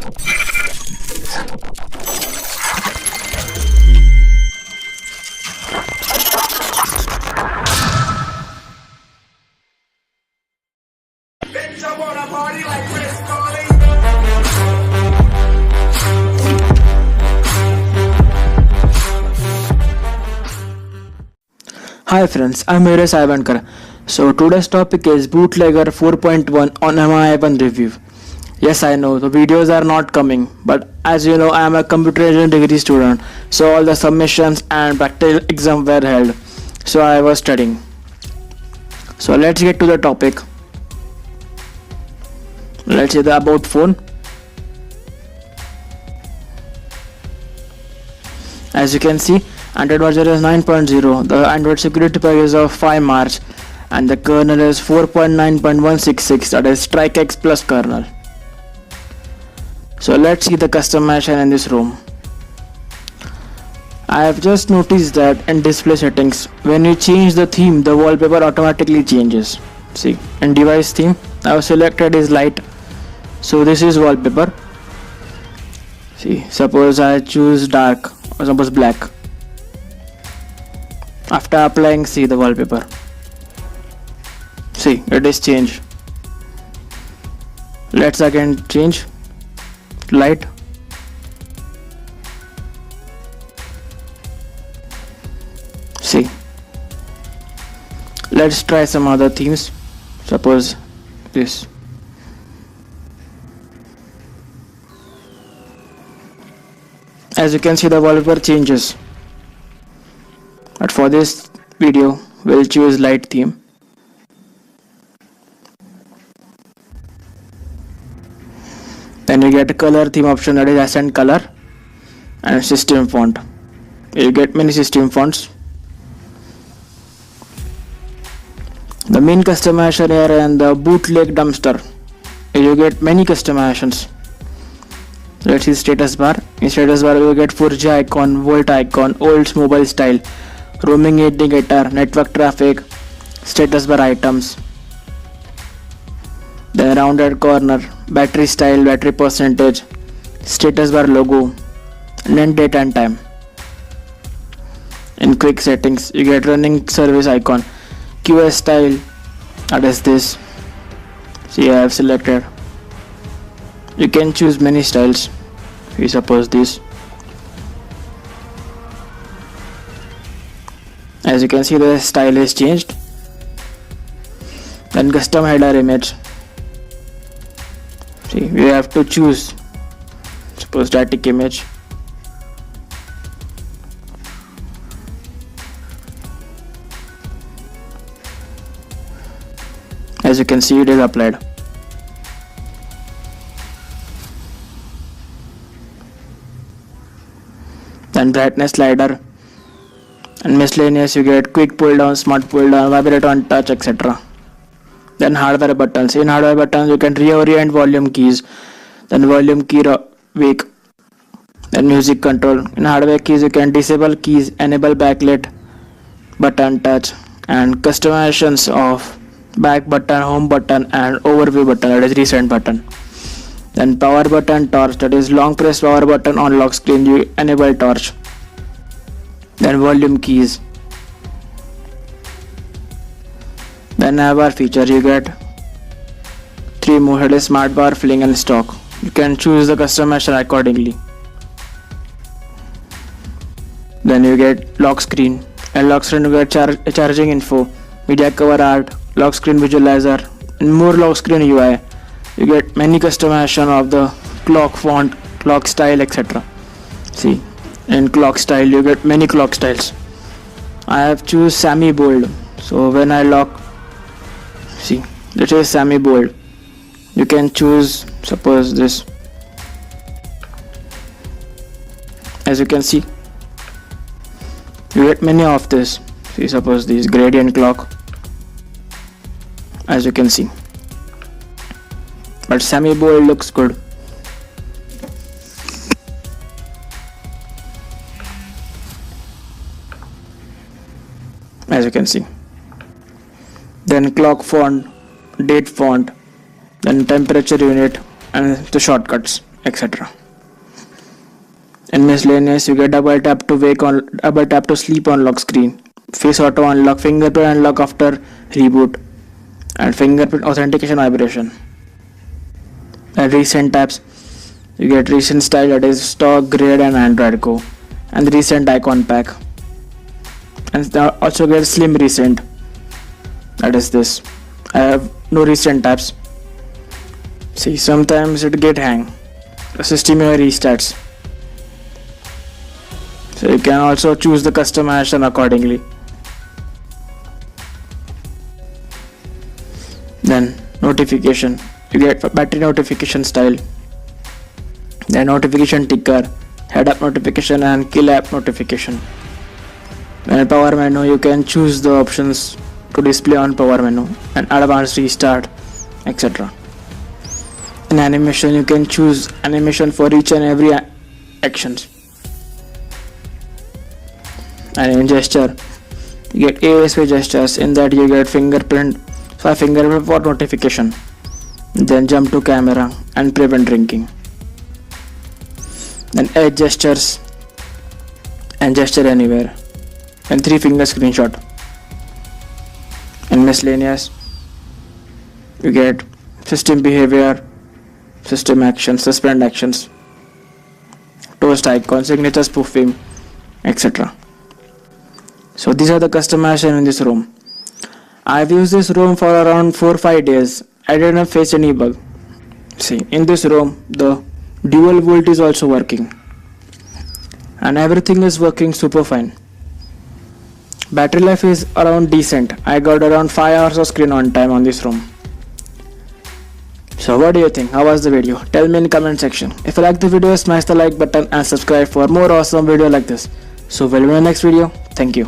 Hi friends, I'm Mayuresh. So today's topic is Bootlegger 4.1 on MI1 review. Yes, I know the videos are not coming, but as you know, I am a computer engineering degree student, so all the submissions and practical exam were held. So I was studying. So let's get to the topic. Let's see the about phone. As you can see, Android version is 9.0, the Android security pack is of 5 March, and the kernel is 4.9.166, that is Strike X plus kernel. So let's see the customization in this ROM. I have just noticed that in display settings, when you change the theme, the wallpaper automatically changes. See, in device theme, I have selected is light, so this is wallpaper. See, suppose I choose dark or suppose black. After applying, see the wallpaper. See, it is changed. Let's again change light. See, let's try some other themes. Suppose this. As you can see, the wallpaper changes. But for this video, we'll choose light theme. Then you get a color theme option, that is accent color, and system font. You get many system fonts. The main customization here and the bootleg dumpster. You get many customizations. Let's see status bar. In status bar, you get 4G icon, volt icon, Olds mobile style, roaming indicator, network traffic, status bar items, then rounded corner, battery style, battery percentage, status bar logo, and then date and time. In quick settings, you get running service icon, QS style, that is this. See, I have selected. You can choose many styles. We suppose this. As you can see, the style is changed. Then custom header image. See, we have to choose, suppose static image. As you can see, it is applied. Then brightness slider. And miscellaneous, you get quick pull down, smart pull down, vibrate on touch, etc. Then hardware buttons. In hardware buttons, you can reorient volume keys. Then volume key wake. Then music control. In hardware keys, you can disable keys, enable backlit, button touch, and customizations of back button, home button, and overview button, that is recent button. Then power button torch, that is long press power button on lock screen, you enable torch. Then volume keys. Then navbar feature, you get 3 more, that is smart bar, fling, and stock. You can choose the customization accordingly. Then you get lock screen. And lock screen, you get charging info, media cover art, lock screen visualizer, and more lock screen UI. You get many customization of the clock font, clock style, etc. See, in clock style, you get many clock styles. I have choose semi bold. So when I lock, see, this is semi bold. You can choose, suppose this. As you can see, you get many of this. See, suppose this gradient clock. As you can see, but semi bold looks good. As you can see, then clock font, date font, then temperature unit, and the shortcuts. etc. In miscellaneous, you get double tap to wake on, double tap to sleep on lock screen, face auto unlock, fingerprint unlock after reboot, and fingerprint authentication vibration. And recent tabs, you get recent style, that is stock, grade, and Android Go, and recent icon pack. And also get slim recent, that is this. I have no recent tabs. See, sometimes it get hang. The system here restarts. So you can also choose the customization accordingly. Then notification, you get battery notification style, then notification ticker, head up notification, and kill app notification. Then in power menu, you can choose the options to display on power menu and advanced restart, etc. In animation, you can choose animation for each and every actions. And in gesture, you get ASP gestures. In that you get fingerprint, so fingerprint for notification, then jump to camera and prevent drinking. Then edge gestures and gesture anywhere, and 3-finger screenshot. In miscellaneous, you get system behavior, system actions, suspend actions, toast icon, signature spoofing, etc. So these are the customization in this ROM. I've used this ROM for around 4-5 days. I didn't face any bug. See, in this ROM, the dual volt is also working, and everything is working super fine. Battery life is around decent. I got around 5 hours of screen on time on this ROM. So what do you think? How was the video? Tell me in the comment section. If you like the video, smash the like button and subscribe for more awesome video like this. So we'll see you in the next video. Thank you.